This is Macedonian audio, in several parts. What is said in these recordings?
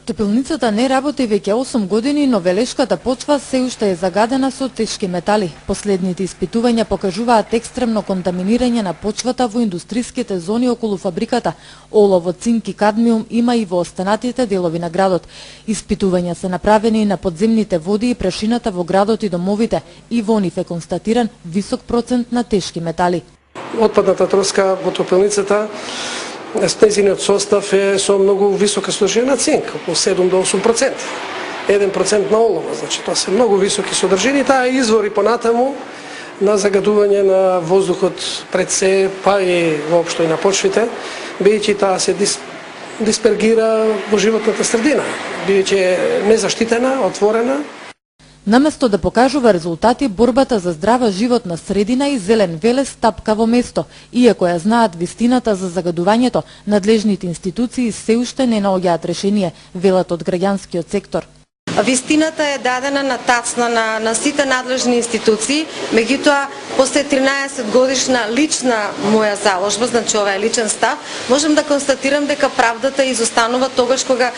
Топилницата не работи веќе 8 години, но велешката почва се уште е загадена со тешки метали. Последните испитувања покажуваат екстремно контаминирање на почвата во индустриските зони околу фабриката. Олово, цинк и кадмиум има и во останатите делови на градот. Испитувања се направени и на подземните води и прашината во градот и домовите, и во нив е констатиран висок процент на тешки метали. Отпадната троска во топилницата нејзиниот состав е со многу висока содржина на цинк, околу 7 до 8%. 1% на олово, значи тоа се многу високи содржини, таа е извор и понатаму на загадување на воздухот пред се, па и воопшто и на почвите, бидејќи таа се диспергира во животната средина, бидејќи е незаштитена, отворена. Наместо да покажува резултати, борбата за здрава животна средина и зелен велес тапка во место. Иако ја знаат вистината за загадувањето, надлежните институции се уште не наоѓаат решение, велат од граѓанскиот сектор. Вистината е дадена на тацна на сите надлежни институции, меѓутоа после 13 годишна лична моја заложба, значи ова е личен став, можам да констатирам дека правдата изостанува тогаш кога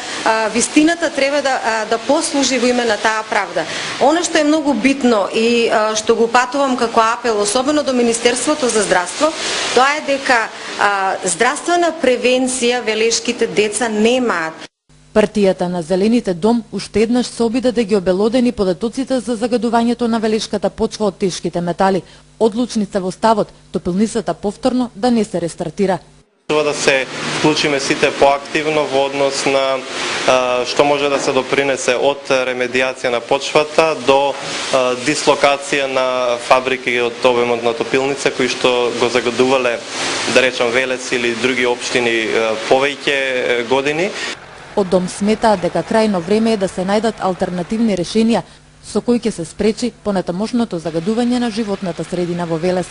вистината треба да послужи во име на таа правда. Оно што е многу битно и што го патувам како апел, особено до Министерството за здравство, тоа е дека здравствена превенција велешките деца немаат. Партијата на Зелените дом уште еднаш се обида да ги обелодени податоците за загадувањето на велешката почва од тешките метали. Одлучни се во ставот, топилницата повторно да не се рестартира. Да се вклучиме сите поактивно во однос на што може да се допринесе од ремедијација на почвата до дислокација на фабрики од обемот на топилница кои што го загадувале, да речам, Велес или други општини повеќе години. Од дом сметаат дека крајно време е да се најдат алтернативни решенија со кои ќе се спречи понатамошното загадување на животната средина во Велес.